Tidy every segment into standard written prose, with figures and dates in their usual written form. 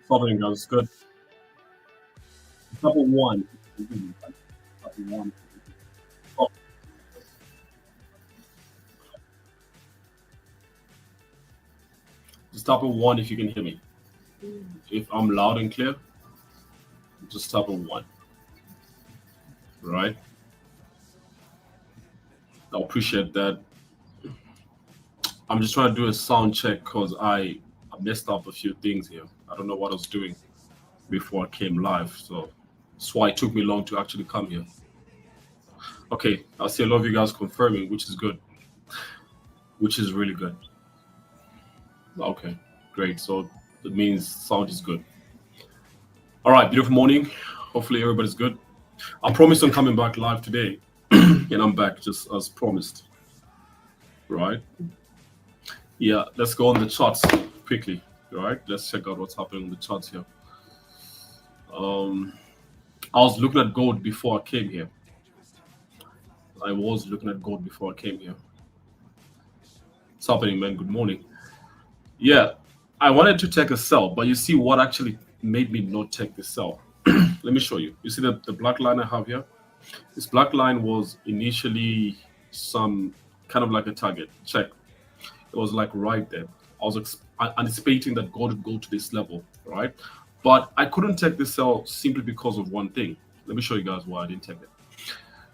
Following goes good. Double one. Double one. Oh, just double one if you can hear me. If I'm loud and clear, just double one. Right? I appreciate that. I'm just trying to do a sound check because I messed up a few things here. I don't know what I was doing before I came live, so that's why it took me long to actually come here. Okay, I see a lot of you guys confirming, which is good, which is really good. Okay, great. So that means sound is good. All right, beautiful morning. Hopefully everybody's good. I promised I'm coming back live today, and I'm back just as promised. Right? Yeah, let's go on the charts quickly. All right, let's check out what's happening on the charts here. I was looking at gold before I came here. What's happening, man? Good morning. Yeah, I wanted to take a sell, but you see what actually made me not take the sell. Let me show you. You see the black line I have here? This black line was initially some kind of like a target. Check. It was like right there. I was anticipating that gold would go to this level, right? But I couldn't take the sell simply because of one thing. Let me show you guys why I didn't take it.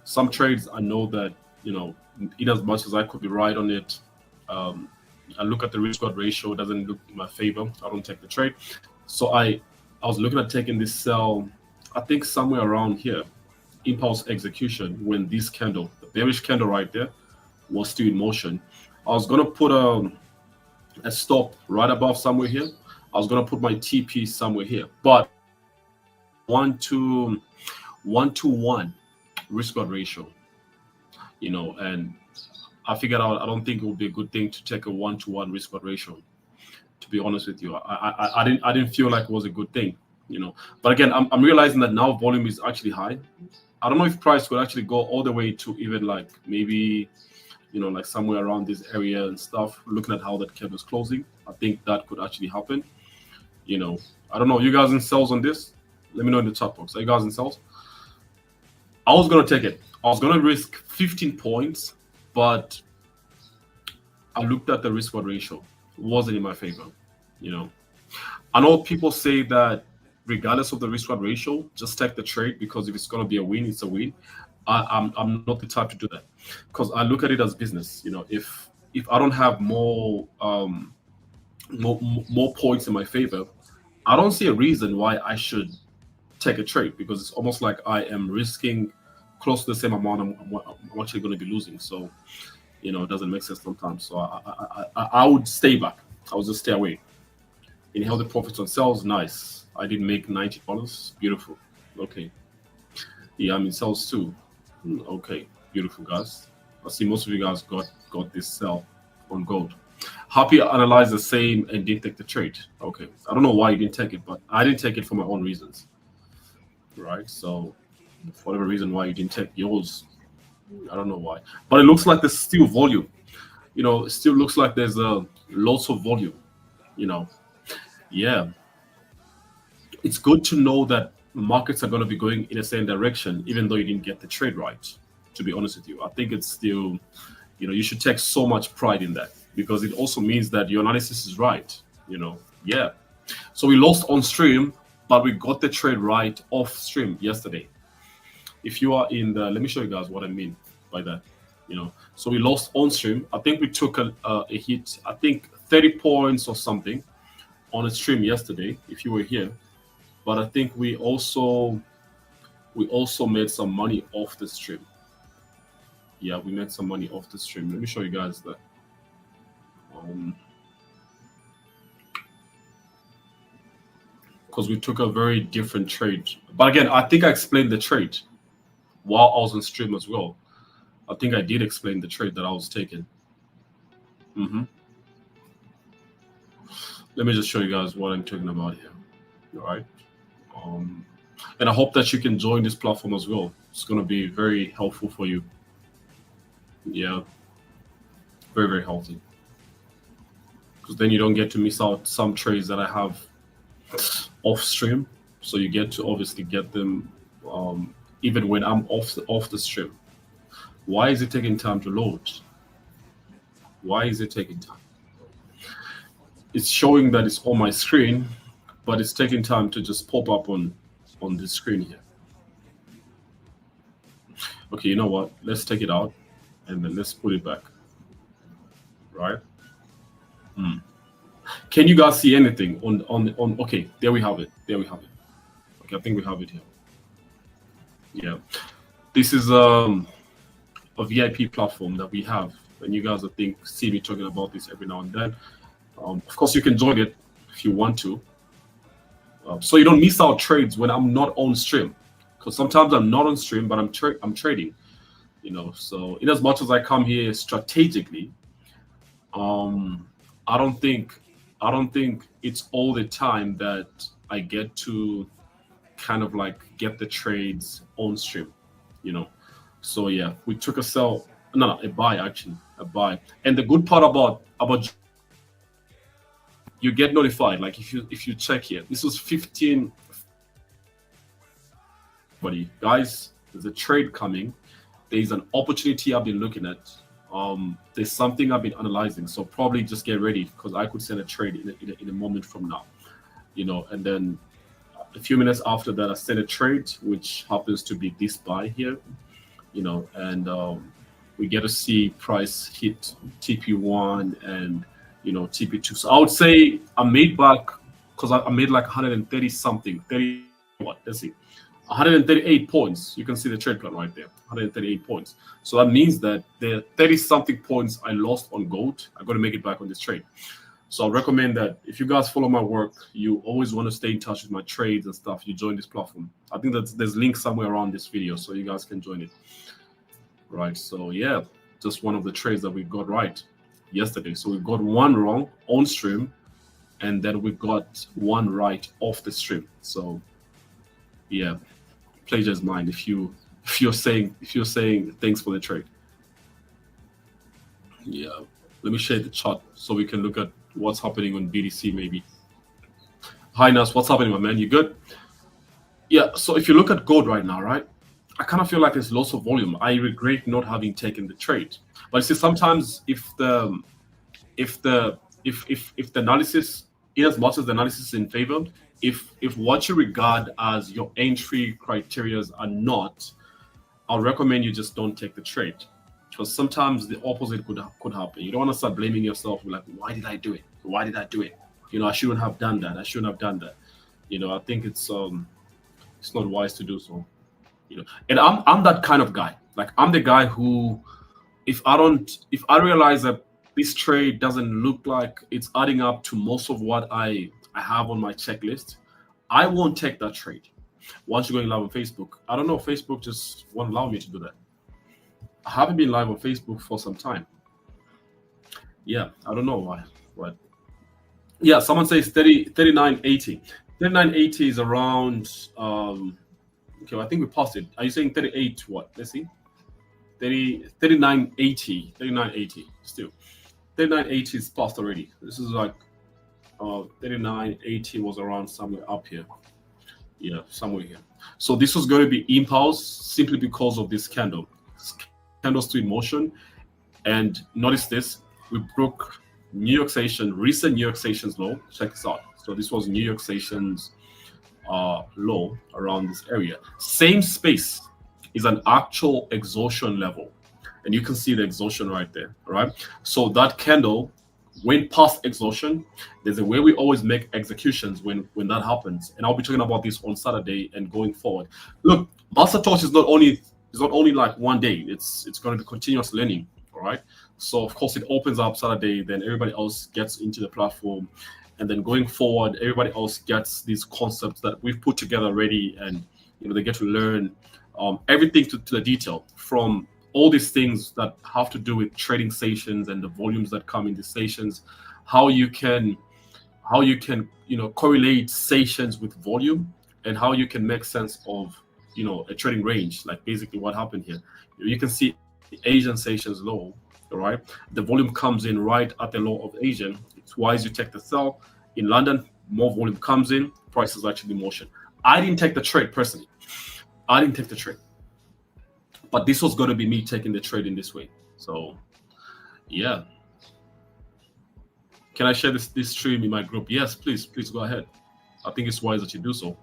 Some trades, I know that, in as much as I could be right on it, I look at the risk-reward ratio, it doesn't look in my favor. I don't take the trade. So I was looking at taking this sell, I think somewhere around here, impulse execution, when this candle, the bearish candle right there, was still in motion. I was going to put a stop right above somewhere here. I was going to put my TP somewhere here. But 1-to-1 risk-reward ratio, and I figured out I don't think it would be a good thing to take a 1-to-1 risk-reward ratio. To be honest with you, I didn't feel like it was a good thing, But again, I'm realizing that now volume is actually high. I don't know if price could actually go all the way to even like maybe, like somewhere around this area and stuff. Looking at how that candle is closing, I think that could actually happen. I don't know. You guys in sales on this? Let me know in the chat box. Are you guys in sales? I was gonna take it. I was gonna risk 15 points, but I looked at the risk-reward ratio. It wasn't in my favor. I know people say that regardless of the risk-reward ratio, just take the trade because if it's gonna be a win, it's a win. I'm not the type to do that because I look at it as business. If I don't have more points in my favor, I don't see a reason why I should take a trade because it's almost like I am risking close to the same amount I'm actually going to be losing. So, it doesn't make sense sometimes. So I would stay back. I would just stay away. Inhale the profits on sales. Nice. I did make $90. Beautiful. Okay. Yeah, I'm in sales too. Okay. Beautiful, guys. I see most of you guys got this sell on gold. Happy analyzed the same and didn't take the trade. Okay. I don't know why you didn't take it, but I didn't take it for my own reasons. Right? So for whatever reason why you didn't take yours, I don't know why. But it looks like there's still volume. It still looks like there's lots of volume. Yeah. It's good to know that markets are going to be going in the same direction, even though you didn't get the trade right. To be honest with you, I think it's still, you should take so much pride in that because it also means that your analysis is right. Yeah. So we lost on stream, but we got the trade right off stream yesterday. If you are in the, let me show you guys what I mean by that. So we lost on stream. I think we took a hit, I think 30 points or something on a stream yesterday, if you were here. But I think we also made some money off the stream. Yeah, we made some money off the stream. Let me show you guys that. Because we took a very different trade. But again, I think I explained the trade while I was on stream as well. I think I did explain the trade that I was taking. Let me just show you guys what I'm talking about here. All right. And I hope that you can join this platform as well. It's going to be very helpful for you. Yeah. Very, very healthy. Because then you don't get to miss out some trades that I have off stream. So you get to obviously get them even when I'm off the stream. Why is it taking time to load? Why is it taking time? It's showing that it's on my screen, but it's taking time to just pop up on the screen here. Okay, you know what? Let's take it out and then let's put it back. Right? Can you guys see anything on? Okay, there we have it. There we have it. Okay, I think we have it here. Yeah, this is a VIP platform that we have, and you guys see me talking about this every now and then. Of course, you can join it if you want to, so you don't miss out trades when I'm not on stream. Because sometimes I'm not on stream, but I'm trading. You know, so in as much as I come here strategically, I don't think it's all the time that I get to kind of like get the trades on stream. You know, so yeah, we took a sell, no, a buy actually, a buy. And the good part about you get notified. Like if you check here, this was 15. Buddy, guys, there's a trade coming. There's an opportunity I've been looking at. There's something I've been analyzing. So probably just get ready because I could send a trade in a moment from now. You know, and then a few minutes after that, I send a trade, which happens to be this buy here. You know, and we get to see price hit TP1 and TP2. So I would say I made back because I made like 130 something. 30 what? Let's see. 138 points. You can see the trade plan right there. 138 points. So that means that the 30 something points I lost on gold, I got to make it back on this trade. So I recommend that if you guys follow my work, you always want to stay in touch with my trades and stuff. You join this platform. I think that there's links somewhere around this video so you guys can join it. Right. So yeah, just one of the trades that we got right yesterday. So we got one wrong on stream, and then we got one right off the stream. So yeah, pleasure's mine if you're saying thanks for the trade. Yeah, let me share the chart so we can look at what's happening on BTC maybe. Hi Nas, what's happening, my man? You good? Yeah, so if you look at gold right now, right, I kind of feel like there's lots of volume. I regret not having taken the trade. But you see, sometimes if the analysis, in as much as the analysis is in favor, if what you regard as your entry criteria are not, I'll recommend you just don't take the trade. Because sometimes the opposite could happen. You don't want to start blaming yourself. Like, why did I do it? Why did I do it? I shouldn't have done that. I shouldn't have done that. I think it's not wise to do so. And I'm that kind of guy. Like, I'm the guy who, if I realize that this trade doesn't look like it's adding up to most of what I have on my checklist, I won't take that trade. Once you're going live on Facebook, I don't know, Facebook just won't allow me to do that. I haven't been live on Facebook for some time. Yeah, I don't know why. What? Yeah, someone says 39.80. 39.80 is around. Okay, well, I think we passed it. Are you saying 38? What? Let's see. 39.80. 39.80 still. 39.80 is passed already. This is like 39.80 was around somewhere up here. Yeah, somewhere here. So this was going to be impulse simply because of this candle. Candles to in motion, and notice this: we broke New York Session, recent New York Sessions low. Check this out. So this was New York Sessions low around this area. Same space is an actual exhaustion level, and you can see the exhaustion right there. All right. So that candle went past exhaustion. There's a way we always make executions when that happens, and I'll be talking about this on Saturday and going forward. Look, Master Torch is not only It's not only like one day. It's going to be continuous learning. All right. So of course it opens up Saturday, then everybody else gets into the platform, and then going forward, everybody else gets these concepts that we've put together already, and they get to learn everything to the detail, from all these things that have to do with trading sessions and the volumes that come in the sessions, how you can correlate sessions with volume, and how you can make sense of a trading range. Like basically what happened here, you can see Asian sessions low, all right? The volume comes in right at the low of Asian. It's wise you take the sell. In London, more volume comes in, price is actually in motion. I didn't take the trade personally. I didn't take the trade, but this was going to be me taking the trade in this way. So yeah, can I share this stream in my group? Yes, please go ahead. I think it's wise that you do so.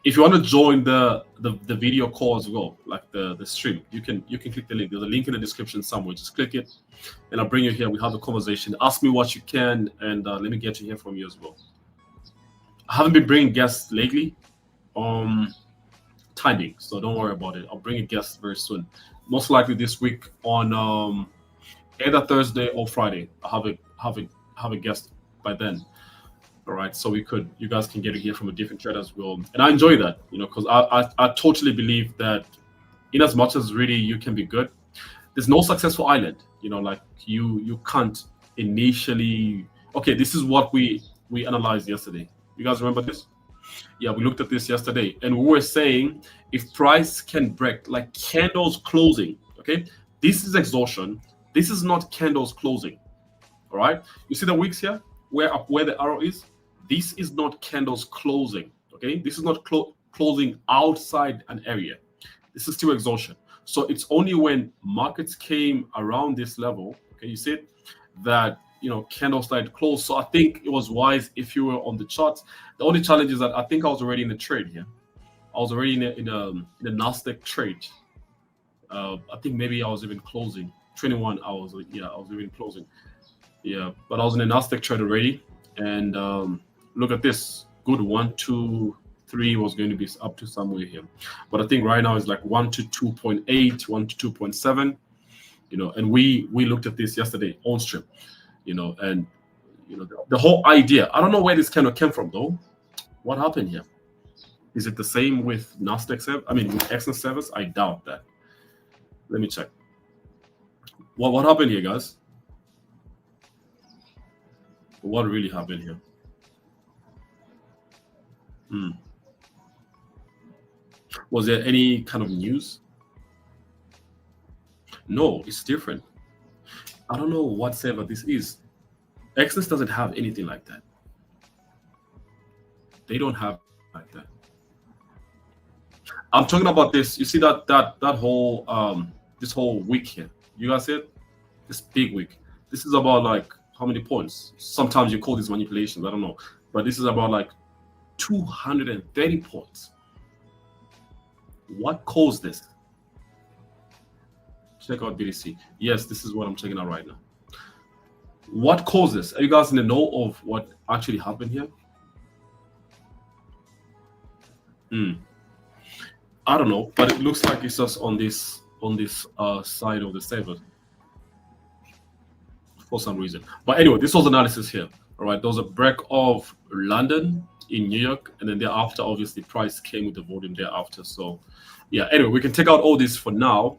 If you want to join the video call as well, like the stream, you can click the link. There's a link in the description somewhere. Just click it, and I'll bring you here. We have a conversation. Ask me what you can, and let me get to hear from you as well. I haven't been bringing guests lately, timing, so don't worry about it. I'll bring a guest very soon, most likely this week on either Thursday or Friday. I have a guest by then. All right, so you guys can get to hear from a different trader as well, and I enjoy that, because I totally believe that in as much as really you can be good, there's no successful island. Like you can't initially. Okay, this is what we analyzed yesterday. You guys remember this? Yeah, we looked at this yesterday, and we were saying if price can break like candles closing, okay, this is exhaustion. This is not candles closing. All right, you see the wicks here, where the arrow is. This is not candles closing, okay? This is not closing outside an area. This is still exhaustion. So it's only when markets came around this level, okay, you see it, that candles started close. So I think it was wise if you were on the charts. The only challenge is that I think I was already in the trade here. I was already in the NASDAQ trade. I think maybe I was even closing 21 hours. Yeah, I was even closing. Yeah, but I was in the NASDAQ trade already, and look at this. Good 1, 2, 3 was going to be up to somewhere here, but I think right now it's like 1 to 2.8, 1 to 2.7. And we looked at this yesterday on stream, and the whole idea. I don't know where this kind of came from though. What happened here? Is it the same with NASDAQ? I mean, with Exxon servers? I doubt that. Let me check. What happened here, guys? What really happened here? Was there any kind of news? No, it's different. I don't know what server this is. Exodus doesn't have anything like that. They don't have like that. I'm talking about this. You see that whole this whole week here. You guys see it? This big week. This is about like how many points? Sometimes you call this manipulations. I don't know, but this is about like 230 points. What caused this? Check out BTC. Yes, this is what I'm checking out right now. What caused this? Are you guys in the know of what actually happened here? I don't know, but it looks like it's just on this side of the server for some reason. But anyway, this was analysis here. All right, there was a break of London in New York, and then thereafter, obviously, price came with the volume thereafter. So, yeah. Anyway, we can take out all this for now,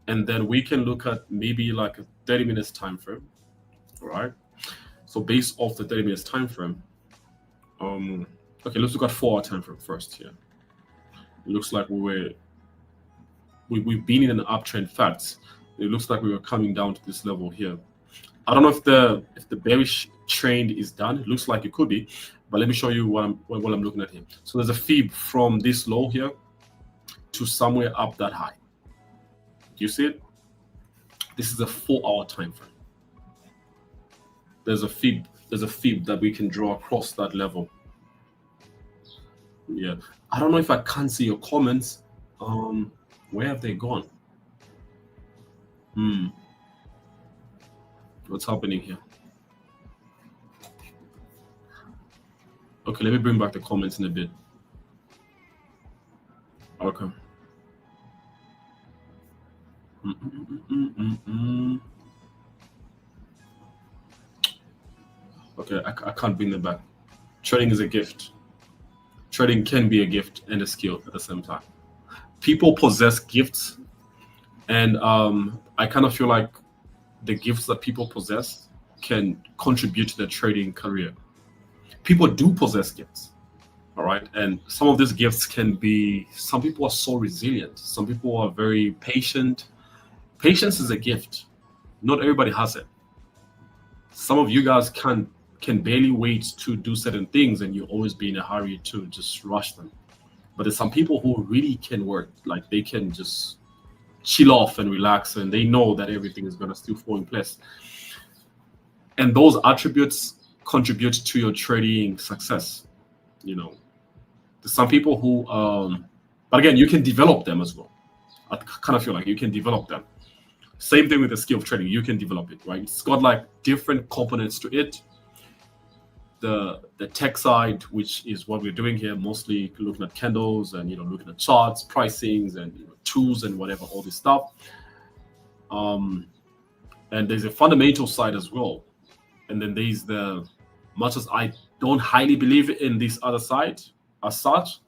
and then we can look at maybe like a 30 minutes time frame. All right. So based off the 30 minutes time frame, okay, let's look at 4-hour time frame first here. It looks like we've been in an uptrend. Facts. It looks like we were coming down to this level here. I don't know if the bearish trend is done. It looks like it could be, but let me show you what I'm looking at here. So there's a fib from this low here to somewhere up that high. Do you see it? This is a 4-hour time frame. There's a fib that we can draw across that level. Yeah, I don't know if I can't see your comments. Where have they gone? What's happening here? Okay, let me bring back the comments in a bit. Okay. Mm, mm, mm, mm, mm. Okay, I can't bring them back. Trading is a gift. Trading can be a gift and a skill at the same time. People possess gifts, and I kind of feel like the gifts that people possess can contribute to their trading career. People do possess gifts, all right, and some of these gifts can be. Some people are so resilient. Some people are very patient. Patience is a gift. Not everybody has it. Some of you guys can barely wait to do certain things, and you always be in a hurry to just rush them. But there's some people who really can work, like they can just chill off and relax, and they know that everything is going to still fall in place. And those attributes contribute to your trading success. You know, there's some people who, but again, you can develop them as well. I kind of feel like you can develop them. Same thing with the skill of trading, you can develop it, right? It's got like different components to it. The tech side, which is what we're doing here, mostly looking at candles and looking at charts, pricings, and tools and whatever, all this stuff. And there's a fundamental side as well. And then there's the, much as I don't highly believe in this other side as such,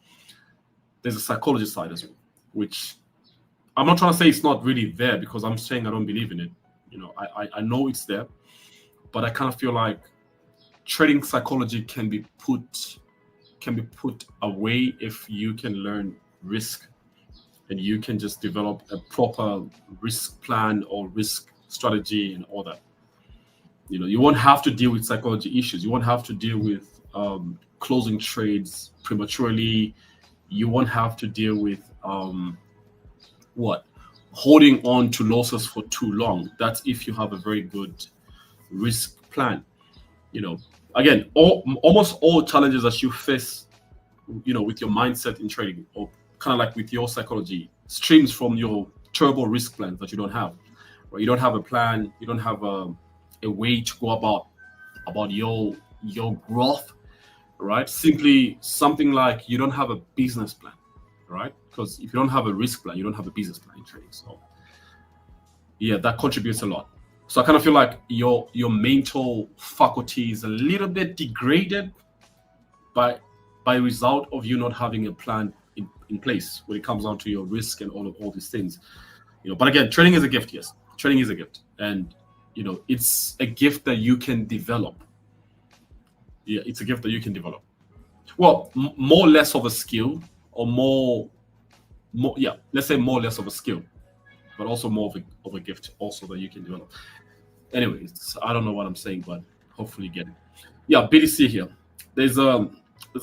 there's a psychology side as well, which I'm not trying to say it's not really there, because I'm saying I don't believe in it. I know it's there, but I kind of feel like trading psychology can be put away if you can learn risk, and you can just develop a proper risk plan or risk strategy and all that. You won't have to deal with psychology issues. You won't have to deal with closing trades prematurely. You won't have to deal with holding on to losses for too long. That's if you have a very good risk plan. Again, almost all challenges that you face, with your mindset in trading, or kind of like with your psychology, streams from your terrible risk plans that you don't have. Right? You don't have a plan. You don't have a way to go about your growth. Right? Simply something like you don't have a business plan. Right? Because if you don't have a risk plan, you don't have a business plan in trading. So yeah, that contributes a lot. So I kind of feel like your mental faculty is a little bit degraded by result of you not having a plan in place when it comes down to your risk and all these things. But again, trading is a gift. Yes, trading is a gift, and it's a gift that you can develop. Yeah, it's a gift that you can develop. Well, more or less of a skill, or more, yeah, let's say more or less of a skill, but also more of a gift also that you can develop. Anyways, I don't know what I'm saying, but hopefully you get it. Yeah, BTC here. There's a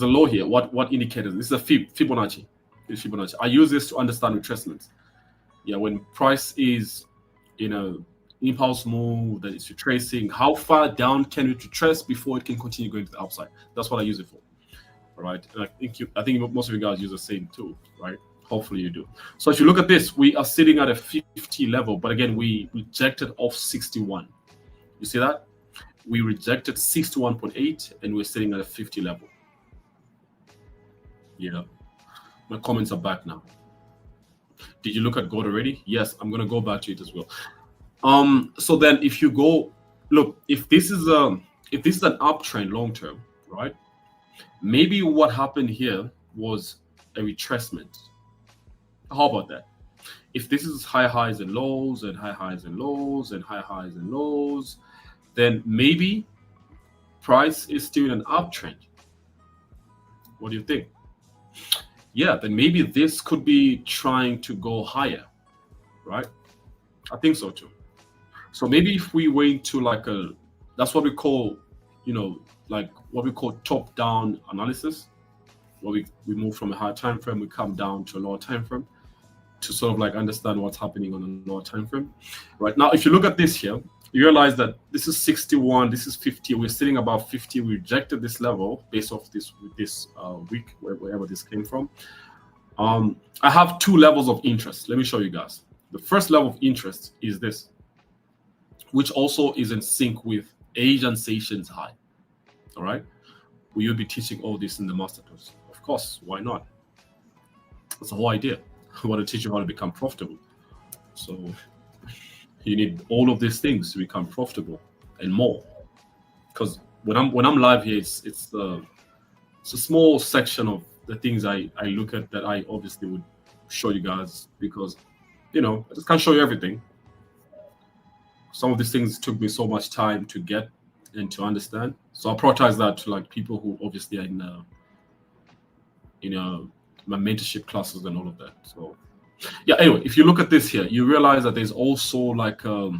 low here. What indicators? This is a Fibonacci. It's Fibonacci. I use this to understand retracements. Yeah, when price is impulse move that is retracing, how far down can it retrace before it can continue going to the upside? That's what I use it for. All right. And I think most of you guys use the same tool, right? Hopefully you do. So if you look at this, we are sitting at a 50 level, but again, we rejected off 61. You see that? We rejected 61.8 and we're sitting at a 50 level. Yeah. My comments are back now. Did you look at gold already? Yes, I'm going to go back to it as well. So then if you go, look, if this is an uptrend long term, right? Maybe what happened here was a retracement. How about that? If this is high highs and lows and high highs and lows and high highs and lows, then maybe price is still in an uptrend. What do you think? Yeah, then maybe this could be trying to go higher, right? I think so too. So maybe if we went to that's what we call, like what we call top-down analysis, where we move from a higher time frame, we come down to a lower time frame to sort of like understand what's happening on a lower time frame. Right now, if you look at this here, you realize that this is 61, this is 50. We're sitting above 50. We rejected this level based off this week, wherever this came from. I have two levels of interest. Let me show you guys. The first level of interest is this, which also is in sync with Asian Sessions high. All right. Will you be teaching all this in the Masterclass? Of course. Why not? That's the whole idea. I want to teach you how to become profitable. So You need all of these things to become profitable and more. Because when I'm live here, it's a small section of the things I look at that I obviously would show you guys because I just can't show you everything. Some of these things took me so much time to get and to understand. So I prioritize that to like people who obviously are in my mentorship classes and all of that. So yeah, anyway, if you look at this here, you realize that there's also like a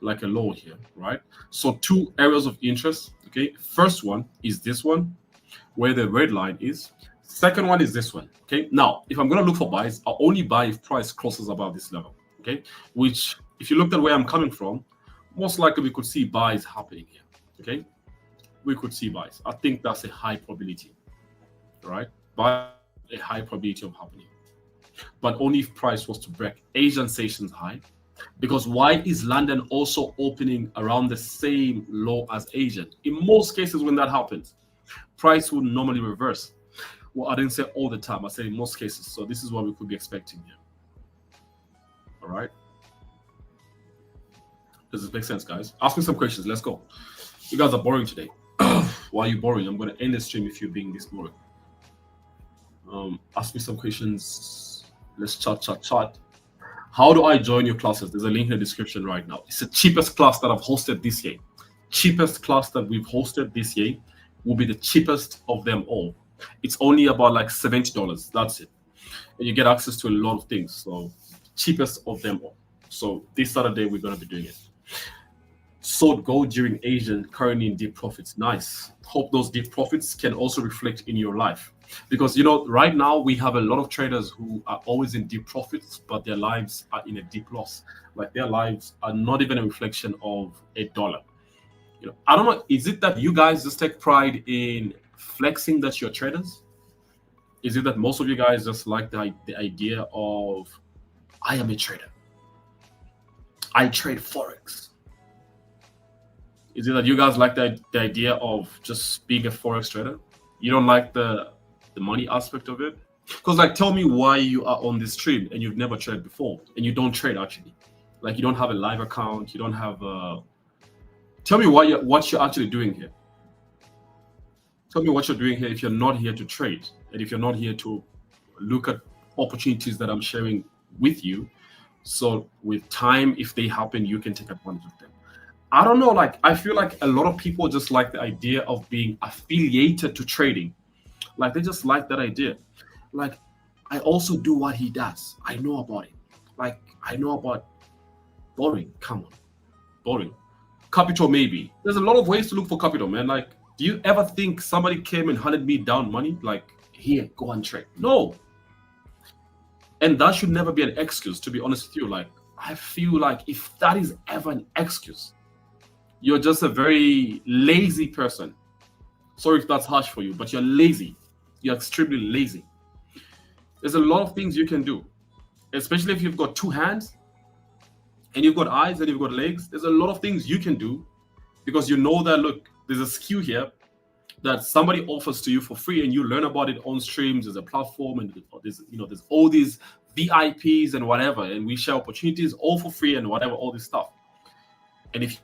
law here, right? So two areas of interest. Okay, first one is this one where the red line is. Second one is this one. Okay, now if I'm going to look for buys, I'll only buy if price crosses above this level. Okay, which if you looked at where I'm coming from, most likely we could see buys happening here. Okay, we could see buys. I think that's a high probability, right? Buy a high probability of happening, but only if price was to break Asian sessions high. Because why is London also opening around the same low as Asian? In most cases, when that happens, price will normally reverse. Well, I didn't say all the time. I said in most cases. So this is what we could be expecting here. All right. Does this make sense, guys? Ask me some questions. Let's go. You guys are boring today. Why are you boring? I'm going to end the stream if you're being this boring. Ask me some questions. Let's chat. How do I join your classes? There's a link in the description right now. It's the cheapest class that I've hosted this year. Cheapest class that we've hosted this year will be the cheapest of them all. It's only about like $70. That's it. And you get access to a lot of things. So cheapest of them all. So this Saturday, we're going to be doing it. Sold gold during Asian, currently in deep profits. Nice. Hope those deep profits can also reflect in your life. Because, right now we have a lot of traders who are always in deep profits, but their lives are in a deep loss. Like their lives are not even a reflection of a dollar. I don't know. Is it that you guys just take pride in flexing that you're traders? Is it that most of you guys just like the idea of, I am a trader, I trade Forex? Is it that you guys like the idea of just being a Forex trader? You don't like the money aspect of it? Because tell me why you are on this stream and you've never traded before and you don't trade actually. Like you don't have a live account, you don't have tell me what you're actually doing here. Tell me what you're doing here if you're not here to trade and if you're not here to look at opportunities that I'm sharing with you. So with time, if they happen, you can take advantage of them. I don't know, I feel like a lot of people just like the idea of being affiliated to trading. Like they just like that idea. Like I also do what he does. I know about it. Like I know about boring. Come on. Boring. Capital maybe. There's a lot of ways to look for capital, man. Like, do you ever think somebody came and handed me down money? Like, here, go and trade. No. And that should never be an excuse, to be honest with you. Like, I feel like if that is ever an excuse, you're just a very lazy person. Sorry if that's harsh for you, but you're lazy. You're extremely lazy. There's a lot of things you can do, especially if you've got two hands and you've got eyes and you've got legs. There's a lot of things you can do because you know that, look, there's a skill here that somebody offers to you for free and you learn about it on streams. There's a platform and there's all these VIPs and whatever, and we share opportunities all for free and whatever, all this stuff. And if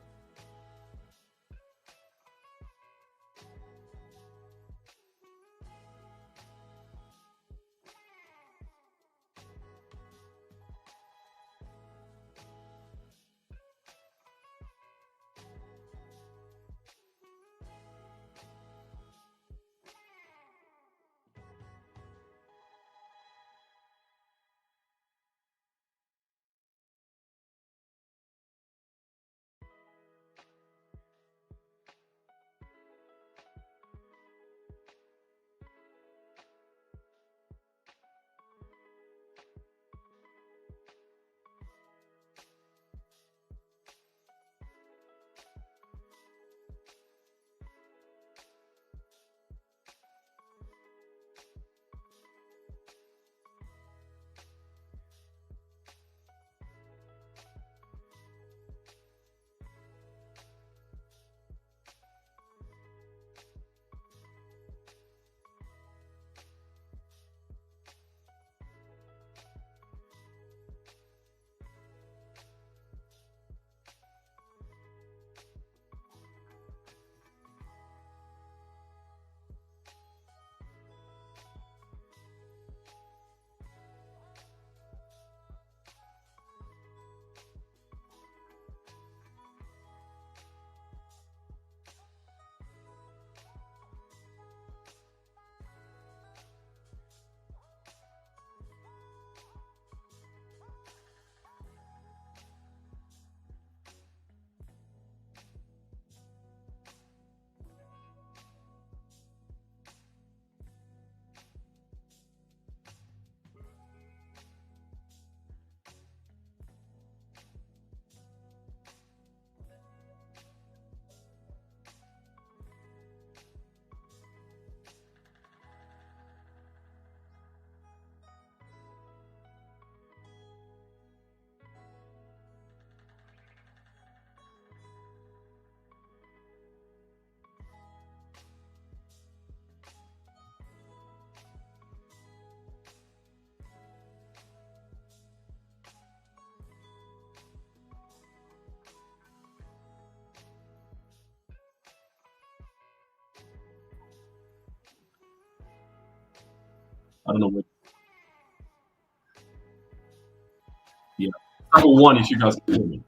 I don't know what. Yeah, number one, if you guys can hear me.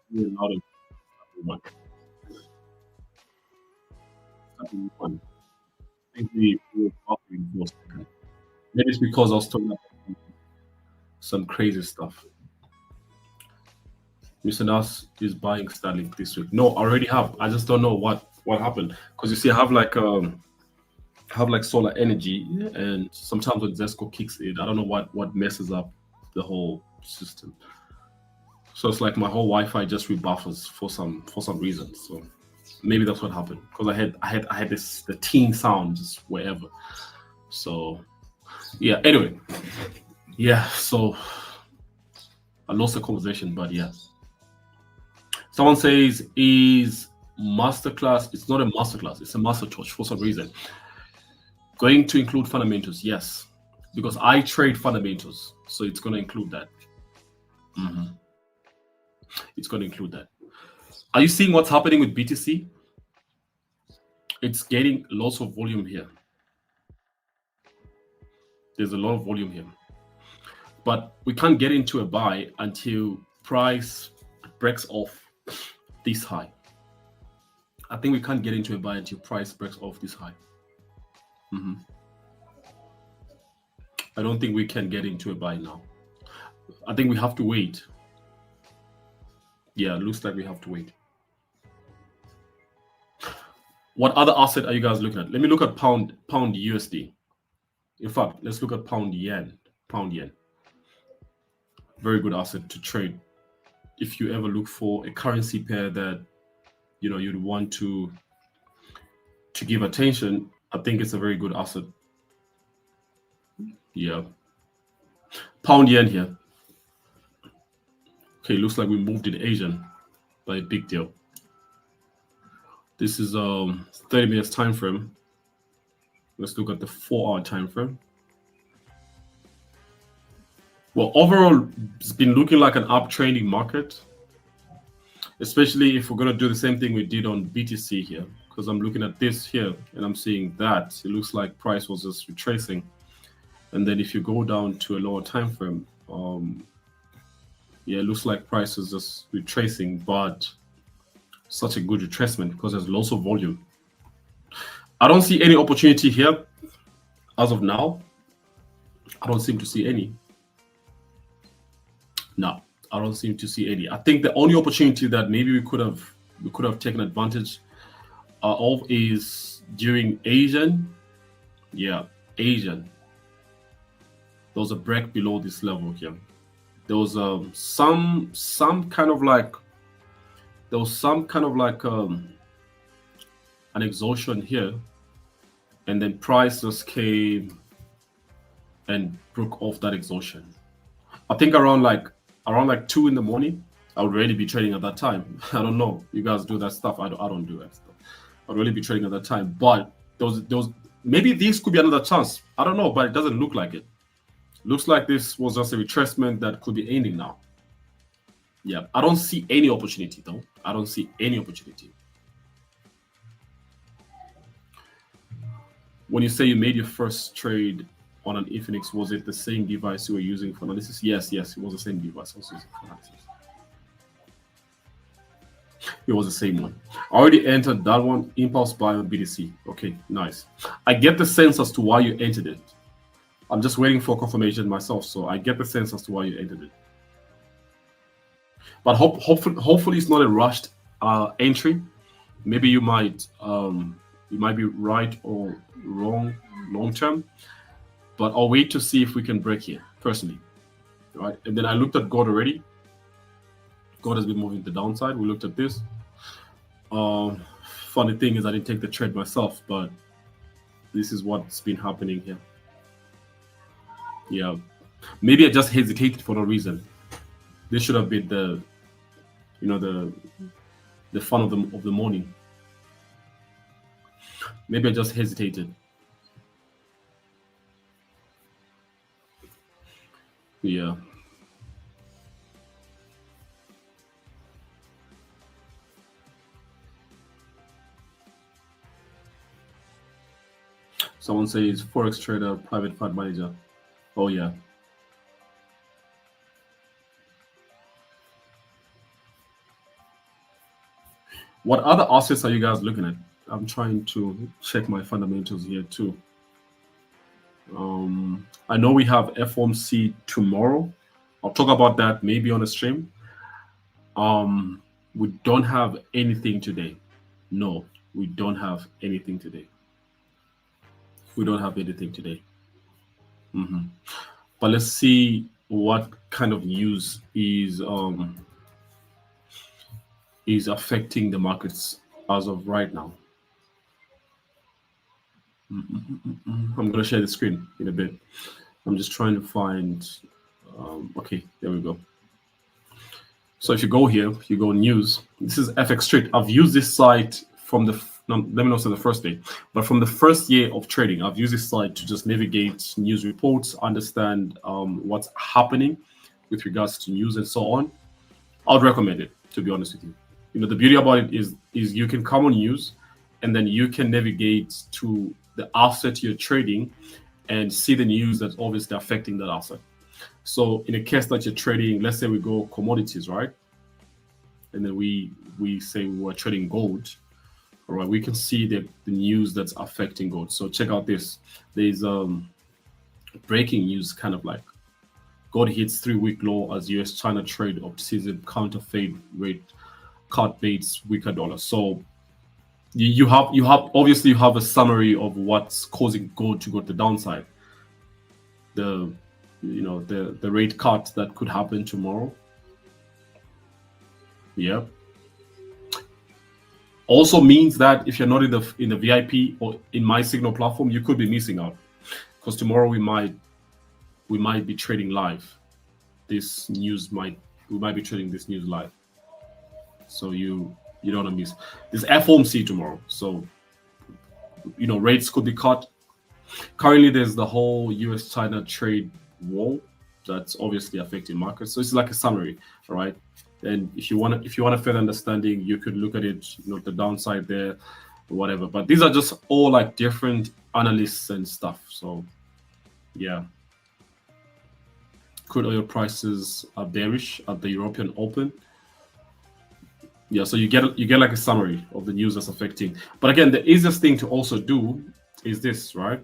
Yeah, not a one. Number one. I think we were talking for a second. Maybe it's because I was talking about some crazy stuff. Mr. Nas is buying Starlink this week. No, I already have. I just don't know what happened because you see, I have like solar energy, and sometimes when Zesco kicks in, I don't know what messes up the whole system. So it's like my whole Wi-Fi just rebuffers for some reason. So maybe that's what happened because I had this the teen sound just wherever. So yeah. Anyway, yeah. So I lost the conversation, but yeah. Someone says is masterclass. It's not a masterclass. It's a master torch for some reason. Going to include fundamentals, yes, because I trade fundamentals, so it's going to include that. Mhm. It's going to include that. Are you seeing what's happening with BTC? It's getting lots of volume here. There's a lot of volume here, but we can't get into a buy until price breaks off this high. I think we can't get into a buy until price breaks off this high. Mhm. I don't think we can get into a buy now. I think we have to wait. Yeah, looks like we have to wait. What other asset are you guys looking at? Let me look at pound USD. In fact, let's look at pound yen. Pound yen. Very good asset to trade. If you ever look for a currency pair that you'd want to give attention, I think it's a very good asset. Yeah. Pound yen here. Okay, looks like we moved in Asian by a big deal. This is 30 minutes time frame. Let's look at the 4-hour time frame. Well, overall, it's been looking like an uptrending market, especially if we're going to do the same thing we did on BTC here, because I'm looking at this here and I'm seeing that it looks like price was just retracing. And then if you go down to a lower time frame, yeah, it looks like price is just retracing, but such a good retracement because there's lots of volume. I don't see any opportunity here as of now. I don't seem to see any. No, I don't seem to see any. I think the only opportunity that maybe we could have taken advantage of is during Asian. Yeah, Asian. There was a break below this level here. There was some kind of like an exhaustion here, and then price just came and broke off that exhaustion. I think around like 2 in the morning, I would really be trading at that time. I don't know. You guys do that stuff. I don't do that stuff. I'd really be trading at that time. But those maybe this could be another chance. I don't know, but it doesn't look like it. Looks like this was just a retracement that could be ending now. Yeah, I don't see any opportunity though. I don't see any opportunity. When you say you made your first trade on an Infinix, was it the same device you were using for analysis? Yes, it was the same device I was using for analysis. It was the same one. I already entered that one, impulse buy on BTC. Okay, nice. I get the sense as to why you entered it. I'm just waiting for confirmation myself, so I get the sense as to why you entered it. But hopefully it's not a rushed entry. Maybe you might be right or wrong long term, but I'll wait to see if we can break here personally. Right, and then I looked at gold already. Gold has been moving to the downside. We looked at this. Funny thing is I didn't take the trade myself, but this is what's been happening here. Yeah, maybe I just hesitated for no reason. This should have been the fun of the morning. Maybe I just hesitated. Yeah. Someone says forex trader, private fund manager. Oh yeah. What other assets are you guys looking at? I'm trying to check my fundamentals here too. I know we have FOMC tomorrow. I'll talk about that maybe on a stream. We don't have anything today. No, we don't have anything today. We don't have anything today. But let's see what kind of news is affecting the markets as of right now. I'm going to share the screen in a bit. I'm just trying to find. Okay, there we go. So if you go here, you go news. This is FX Trade. I've used this site from the let me not say the first day, but from the first year of trading, I've used this site to just navigate news reports, understand what's happening with regards to news and so on. I would recommend it, to be honest with you. You know, the beauty about it is you can come on news, and then you can navigate to the asset you're trading and see the news that's obviously affecting that asset. So in a case that you're trading, let's say we go commodities, right? And then we say we're trading gold, all right? We can see the news that's affecting gold. So check out this. There's breaking news, kind of like gold hits 3-week low as US-China trade off-season counterfeit rate cut baits weaker dollar. So you have obviously you have a summary of what's causing gold to go to the downside. The rate cut that could happen tomorrow. Yeah. Also means that if you're not in the VIP or in my signal platform, you could be missing out, because tomorrow we might be trading live. We might be trading this news live. So you don't want to miss. There's FOMC tomorrow, so rates could be cut. Currently, there's the whole US-China trade war that's obviously affecting markets. So it's like a summary, all right? And if you want a further understanding, you could look at it, the downside there, or whatever. But these are just all like different analysts and stuff. So yeah. Crude oil prices are bearish at the European Open. Yeah, so you get like a summary of the news that's affecting. But again, the easiest thing to also do is this, right?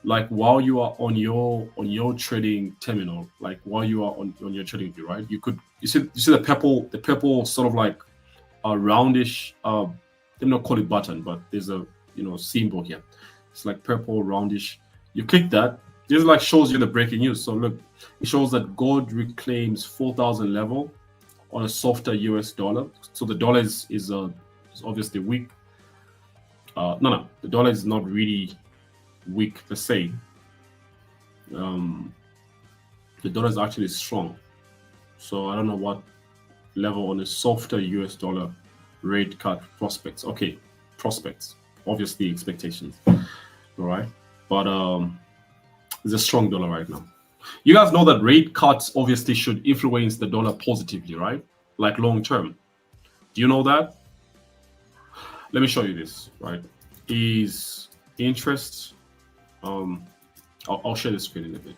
Like while you are on your trading terminal, like while you are on your trading view, right? You see the purple sort of like a roundish, let me not call it button, but there's a symbol here. It's like purple roundish. You click that. This like shows you the breaking news. So look, it shows that gold reclaims 4,000 level on a softer US dollar. So the dollar is obviously weak. No, the dollar is not really weak per se. The dollar is actually strong. So I don't know what level on a softer US dollar rate cut prospects. Okay, prospects. Obviously expectations. All right. But it's a strong dollar right now. You guys know that rate cuts obviously should influence the dollar positively, right? Like long term. Do you know that? Let me show you this, right? Is interest. I'll share the screen in a bit.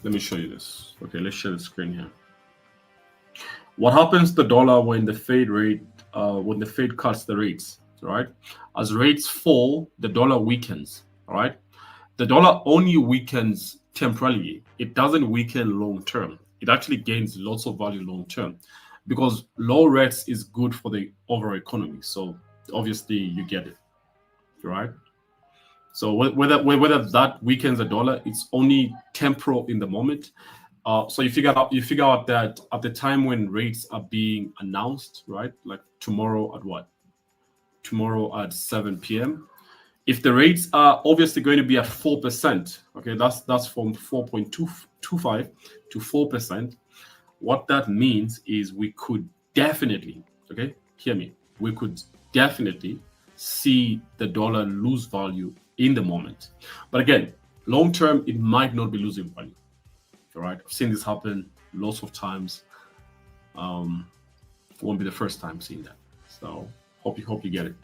Let me show you this. Okay, let's share the screen here. What happens to the dollar when the Fed cuts the rates, right? As rates fall, the dollar weakens, all right? The dollar only weakens temporarily. It doesn't weaken long term. It actually gains lots of value long term, because low rates is good for the overall economy. So obviously you get it, right? So whether that weakens the dollar, it's only temporal in the moment. So you figure out that at the time when rates are being announced, right? Like tomorrow at what? Tomorrow at 7 p.m. If the rates are obviously going to be at 4%, okay, that's from 4.25 to 4%. What that means is we could definitely, okay, hear me, we could definitely see the dollar lose value in the moment. But again, long term, it might not be losing value. All right, I've seen this happen lots of times. It won't be the first time seeing that. So hope you get it.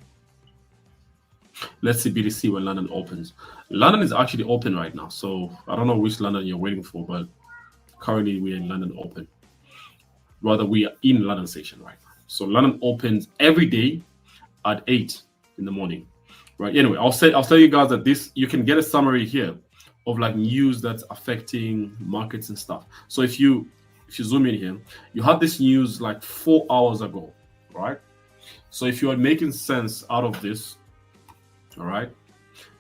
Let's see BTC when London opens. London is actually open right now, so I don't know which London you're waiting for, but currently we're in London open. Rather, we are in London station right now. So London opens every day at 8 in the morning. Right. Anyway, I'll tell you guys that this, you can get a summary here of like news that's affecting markets and stuff. So if you zoom in here, you had this news like 4 hours ago, right? So if you are making sense out of this, all right,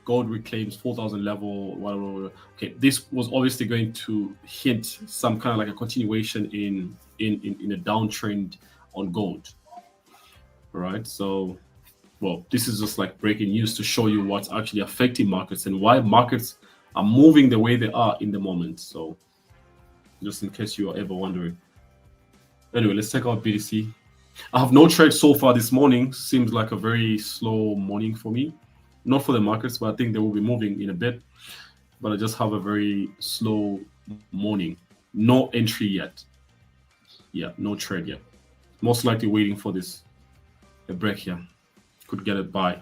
gold reclaims 4,000 level, whatever. Okay, this was obviously going to hint some kind of like a continuation in a downtrend on gold. All right, so well, this is just like breaking news to show you what's actually affecting markets and why markets are moving the way they are in the moment. So just in case you are ever wondering. Anyway, let's check out BTC. I have no trade so far this morning. Seems like a very slow morning for me. Not for the markets, but I think they will be moving in a bit. But I just have a very slow morning. No entry yet. Yeah, no trade yet. Most likely waiting for a break here. Could get it buy.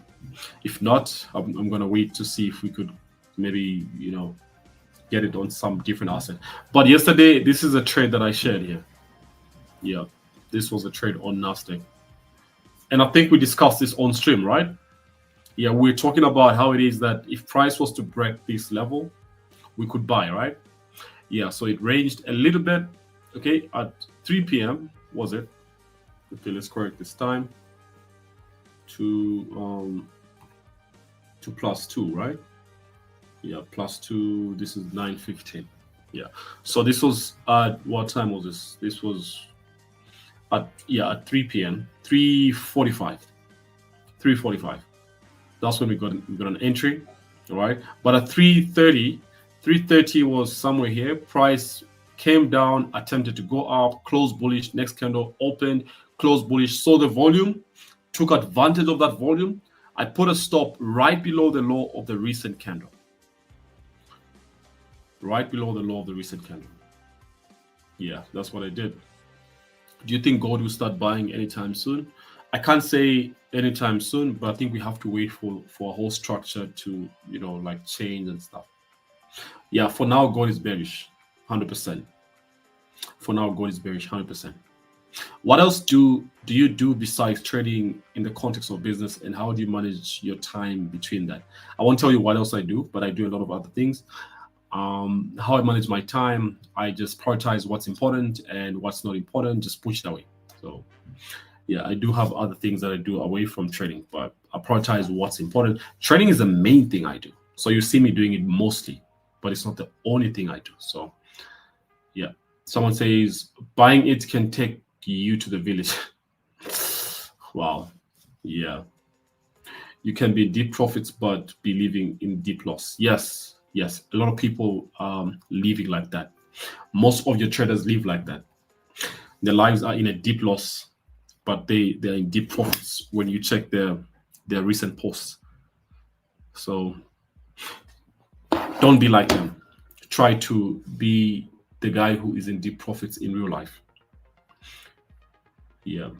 If not, I'm going to wait to see if we could maybe, get it on some different asset. But yesterday, this is a trade that I shared here. Yeah, this was a trade on NASDAQ. And I think we discussed this on stream, right? Yeah, we're talking about how it is that if price was to break this level, we could buy, right? Yeah, so it ranged a little bit, okay, at 3 p.m. was it? Okay, let's correct this time to +2, right? Yeah, +2. This is 9:15. Yeah, so this was at what time was this? This was at 3 p.m. 3:45. 3:45. That's when we got an entry, all right? But at 3:30 was somewhere here. Price came down, attempted to go up, closed bullish. Next candle opened, closed bullish. Saw the volume, took advantage of that volume. I put a stop right below the low of the recent candle. Right below the low of the recent candle. Yeah, that's what I did. Do you think gold will start buying anytime soon? I can't say anytime soon, but I think we have to wait for a whole structure to, like change and stuff. Yeah, for now, gold is bearish, 100%. For now, gold is bearish, 100%. What else do you do besides trading in the context of business, and how do you manage your time between that? I won't tell you what else I do, but I do a lot of other things. How I manage my time, I just prioritize what's important and what's not important, just push it away. So yeah, I do have other things that I do away from trading, but I prioritize what's important. Trading is the main thing I do. So you see me doing it mostly, but it's not the only thing I do. So yeah, someone says buying it can take you to the village. Wow. Yeah. You can be in deep profits, but be living in deep loss. Yes. A lot of people living like that. Most of your traders live like that. Their lives are in a deep loss, but they're in deep profits when you check their recent posts. So don't be like them. Try to be the guy who is in deep profits in real life. Yeah,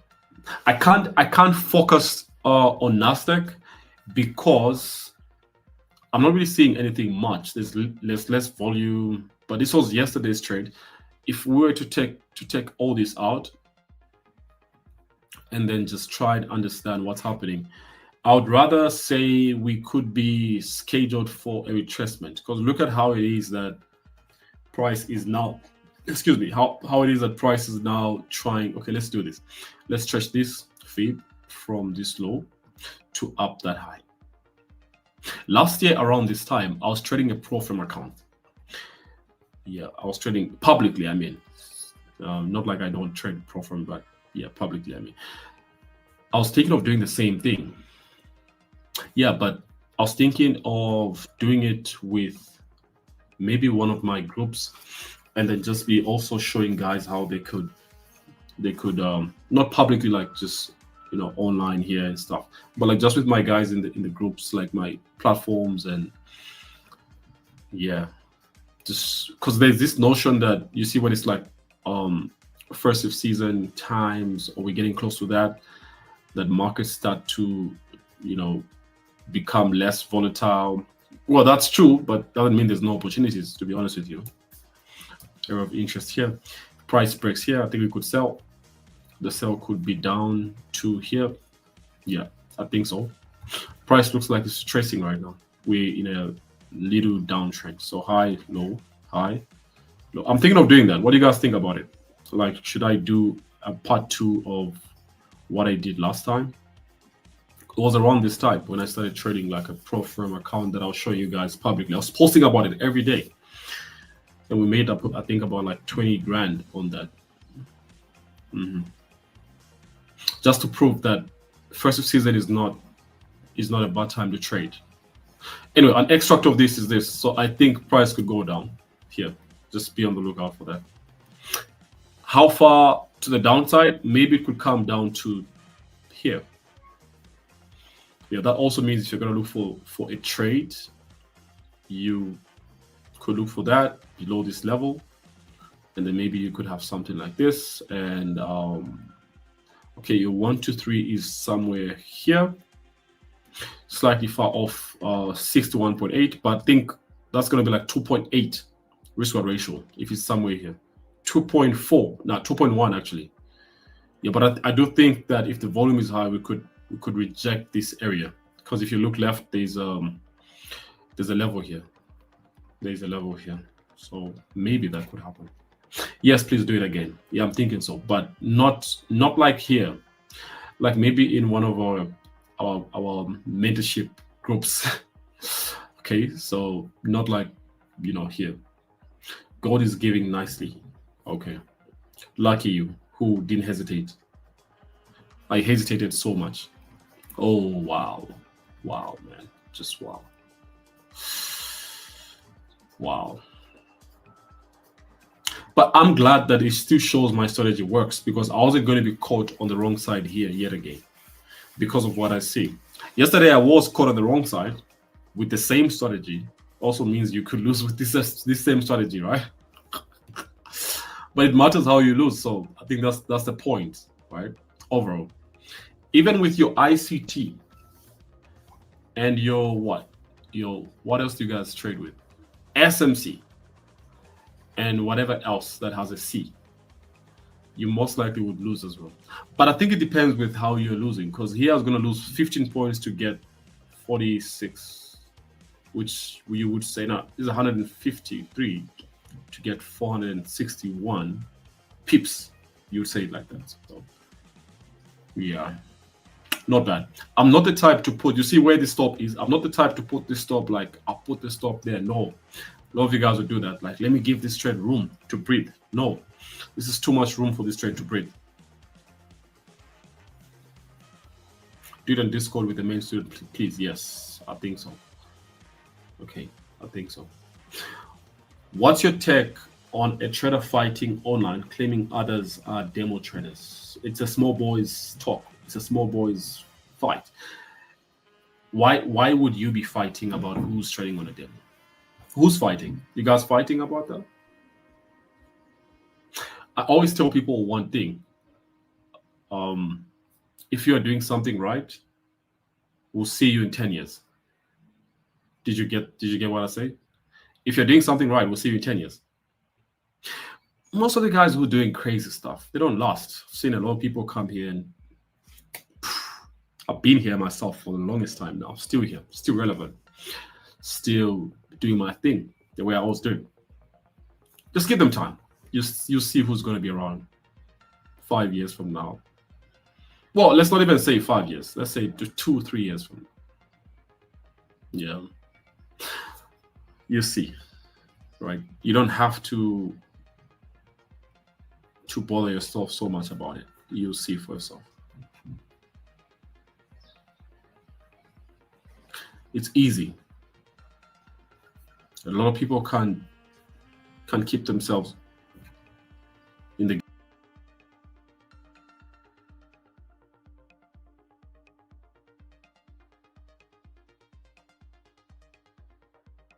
I can't focus on NASDAQ because I'm not really seeing anything much. There's less volume, but this was yesterday's trade. If we were to take all this out and then just try and understand what's happening, I would rather say we could be scheduled for a retracement, because look at how it is that price is now, how it is that price is now trying. Okay, let's do this. Let's stretch this fib from this low to up that high. Last year around this time, I was trading a pro firm account. Yeah, I was trading publicly, I mean. Not like I don't trade pro firm, but yeah, publicly, I mean. I was thinking of doing the same thing. Yeah, but I was thinking of doing it with maybe one of my groups, and then just be also showing guys how they could not publicly, like just online here and stuff. But like just with my guys in the groups, like my platforms, and yeah, just because there's this notion that you see when it's like first of season times, or we're getting close to that markets start to become less volatile. Well, that's true, but doesn't mean there's no opportunities, to be honest with you. Area of interest here, price breaks here, I think we could sell. The sell could be down to here. Yeah, I think so. Price looks like it's tracing right now. We're in a little downtrend, so high, low, high, low. I'm thinking of doing that. What do you guys think about it? Like, should I do a part 2 of what I did last time? It was around this time when I started trading like a pro firm account that I'll show you guys publicly. I was posting about it every day, and we made up, I think, about like 20 grand on that. Just to prove that first of season is not a bad time to trade. Anyway, an extract of this is this. So I think price could go down here. Just be on the lookout for that. How far to the downside? Maybe it could come down to here. Yeah, that also means if you're going to look for a trade, you could look for that below this level, and then maybe you could have something like this. And okay, your 1, 2, 3 is somewhere here, slightly far off 61.8, but I think that's going to be like 2.8 risk reward ratio if it's somewhere here. 2.4, not 2.1 actually. Yeah, but I do think that if the volume is high, we could reject this area, because if you look left, there's a level here. There's a level here, so maybe that could happen. Yes, please do it again. Yeah, I'm thinking so, but not like here, like maybe in one of our mentorship groups. Okay, so not like here. God is giving nicely. Okay, lucky you who didn't hesitate. I hesitated so much. Oh wow, man, just wow. But I'm glad that it still shows my strategy works, because I wasn't going to be caught on the wrong side here yet again because of what I see. Yesterday I was caught on the wrong side with the same strategy. Also means you could lose with this same strategy, right? But it matters how you lose. So I think that's the point, right? Overall, even with your ICT and your what else do you guys trade with? SMC and whatever else that has a C, you most likely would lose as well. But I think it depends with how you're losing, because here I was going to lose 15 points to get 46, which you would say now is 153 to get 461 pips. You would say it like that. So yeah, not bad. I'm not the type to put, you see where the stop is, I'm not the type to put the stop like I'll put the stop there. No, a lot of you guys would do that, like, let me give this trade room to breathe. No, this is too much room for this trade to breathe. Do it on Discord with the main student, please. Yes, I think so. Okay, I think so. What's your take on a trader fighting online, claiming others are demo traders? It's a small boys talk. It's a small boys fight. Why would you be fighting about who's trading on a demo? Who's fighting? You guys fighting about that? I always tell people one thing. If you are doing something right, we'll see you in 10 years. Did you get what I say? If you're doing something right, we'll see you in 10 years. Most of the guys who are doing crazy stuff, they don't last. I've seen a lot of people come here, and I've been here myself for the longest time now. I'm still here, still relevant, still doing my thing the way I always do. Just give them time. You'll see who's going to be around 5 years from now. Well, let's not even say 5 years. Let's say 2 or 3 years from now. Yeah. You see, right? You don't have to bother yourself so much about it. You'll see for yourself. It's easy. A lot of people can't keep themselves in the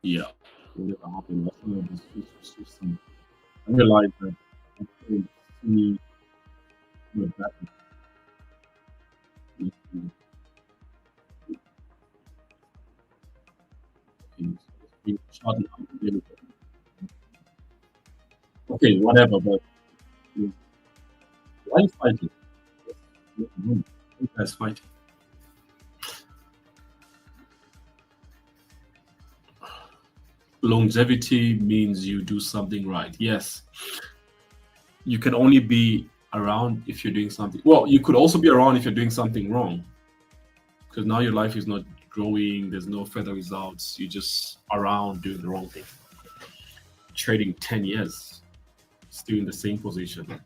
Yeah, whatever happened. I realized that I couldn't see my back. Okay, whatever, but why are you fighting? You guys fighting. Longevity means you do something right. Yes, you can only be around if you're doing something. Well, you could also be around if you're doing something wrong, because now your life is not growing. There's no further results. You're just around doing the wrong thing. Trading 10 years, still in the same position.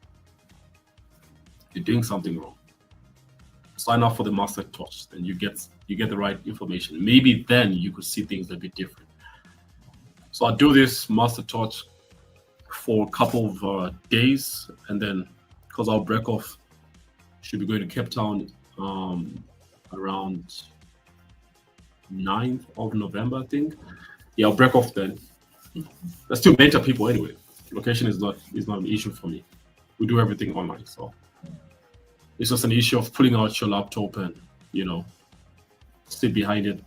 You're doing something wrong. Sign up for the master touch, then you get the right information. Maybe then you could see things a bit different. So I do this master touch for a couple of days, and then because I'll break off, should be going to Cape Town around 9th of November, I think. Yeah, I'll break off then. I still mentor people anyway. Location is not an issue for me. We do everything online, so it's just an issue of pulling out your laptop and sit behind it,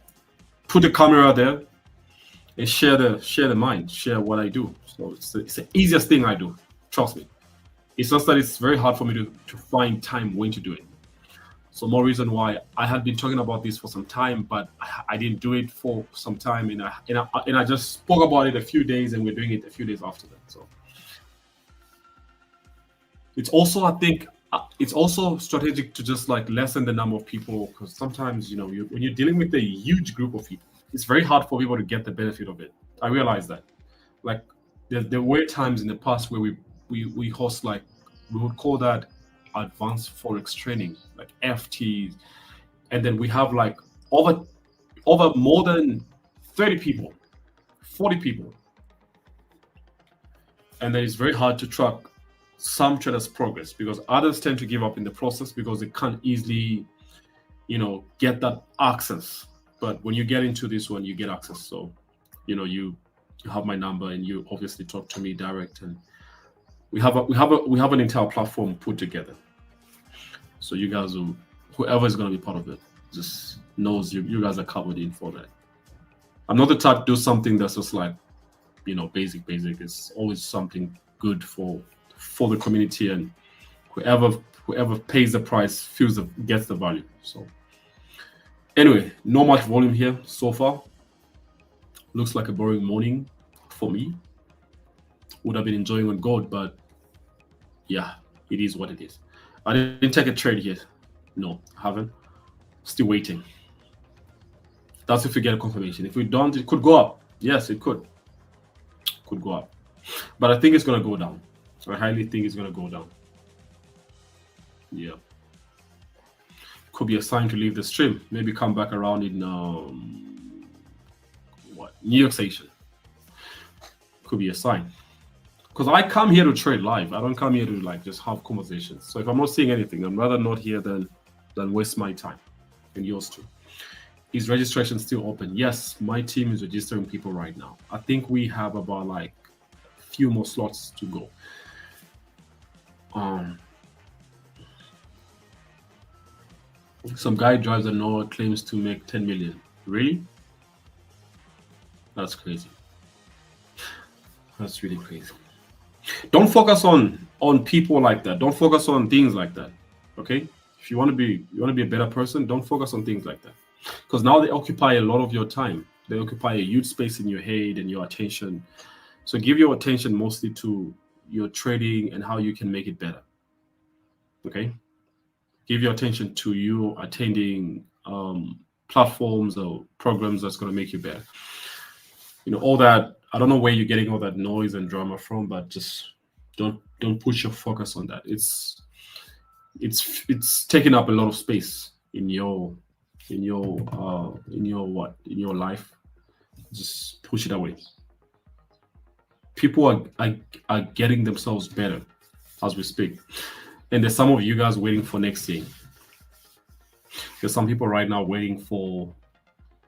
put the camera there, and share the mind, share what I do. So it's the easiest thing I do. Trust me. It's just that it's very hard for me to find time when to do it. So more reason why I had been talking about this for some time, but I didn't do it for some time, and I just spoke about it a few days, and we're doing it a few days after that. So it's also, I think, it's also strategic to just like lessen the number of people, because sometimes when you're dealing with a huge group of people, it's very hard for people to get the benefit of it. I realize that. Like there were times in the past where we host, like, we would call that advanced forex training, like FTs, and then we have like over more than 30 people, 40 people, and then it's very hard to track some traders' progress because others tend to give up in the process because they can't easily get that access. But when you get into this one, you get access. So you have my number, and you obviously talk to me direct, and we have an entire platform put together. So you guys whoever is going to be part of it, just knows you guys are covered in for that. I'm not the type to do something that's just like basic. It's always something good for the community, and whoever pays the price gets the value. So anyway, not much volume here so far. Looks like a boring morning for me. Would have been enjoying on gold, but yeah, it is what it is. I didn't take a trade yet. No, I haven't. Still waiting. That's if we get a confirmation. If we don't, it could go up. Yes, it could. Could go up. But I think it's going to go down. I highly think it's going to go down. Yeah. Could be a sign to leave the stream. Maybe come back around in New York Station. Could be a sign. Because I come here to trade live. I don't come here to just have conversations. So if I'm not seeing anything, I'm rather not here than waste my time and yours too. Is registration still open? Yes, my team is registering people right now. I think we have about a few more slots to go. Some guy drives a Nora, claims to make 10 million. Really? That's crazy. That's really crazy. Don't focus on people like that. Don't focus on things like that. Okay? If you want to be a better person, don't focus on things like that. Because now they occupy a lot of your time. They occupy a huge space in your head and your attention. So give your attention mostly to your trading and how you can make it better. Okay? Give your attention to you attending platforms or programs that's going to make you better. All that. I don't know where you're getting all that noise and drama from, but just don't push your focus on that. It's taking up a lot of space in your life. Just push it away. People are getting themselves better as we speak, and there's some of you guys waiting for next year. There's some people right now waiting for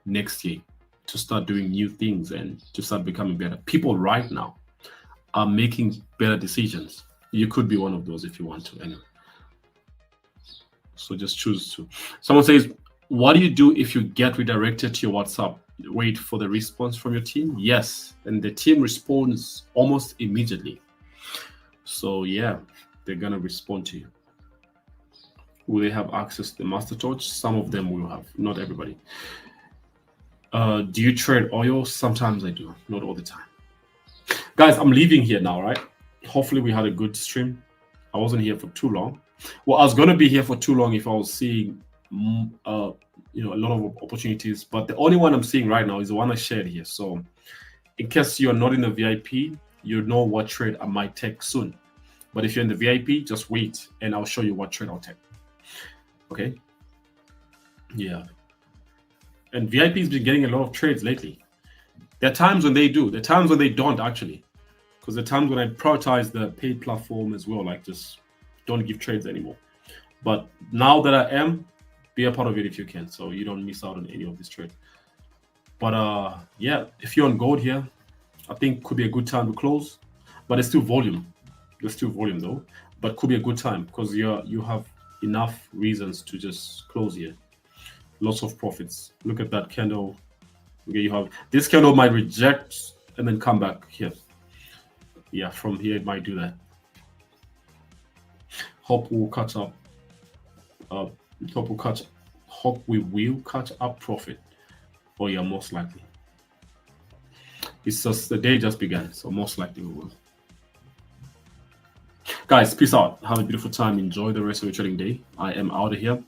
next year. to start doing new things and to start becoming better. People right now are making better decisions. You could be one of those if you want to, anyway. So just choose to. Someone says, what do you do if you get redirected to your WhatsApp? Wait for the response from your team? Yes. And the team responds almost immediately. So yeah, they're going to respond to you. Will they have access to the master torch? Some of them will have, not everybody. Do you trade oil? Sometimes I do, not all the time. Guys, I'm leaving here now, right? Hopefully we had a good stream. I wasn't here for too long. Well, I was going to be here for too long if I was seeing a lot of opportunities, but the only one I'm seeing right now is the one I shared here. So in case you're not in the VIP, you know what trade I might take soon. But if you're in the VIP, just wait and I'll show you what trade I'll take. Okay? Yeah. And VIP has been getting a lot of trades lately. There are times when they do. There are times when they don't, actually. Because there are times when I prioritize the paid platform as well, like just don't give trades anymore. But now that I am, be a part of it if you can, so you don't miss out on any of this trade. But yeah, if you're on gold here, I think could be a good time to close. But there's still volume. There's still volume though. But could be a good time because you have enough reasons to just close here. Lots of profits. Look at that candle. Okay, you have this candle might reject and then come back here. Yeah, from here it might do that. Hope we'll catch up. Hope we will catch up profit. Oh yeah, most likely. It's just the day just began, so most likely we will. Guys, peace out. Have a beautiful time. Enjoy the rest of your trading day. I am out of here.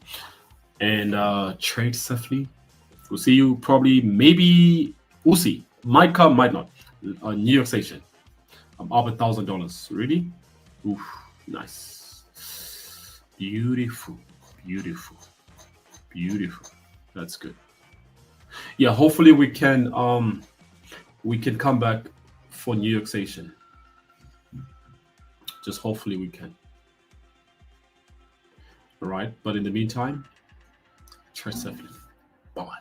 And trade safely. We'll see you probably, maybe, we'll see. Might come, might not. New York station. I'm up $1,000. Really? Oof, nice. Beautiful. Beautiful. Beautiful. That's good. Yeah, hopefully we can come back for New York station. Just hopefully we can. All right. But in the meantime, trade safely. Bye-bye.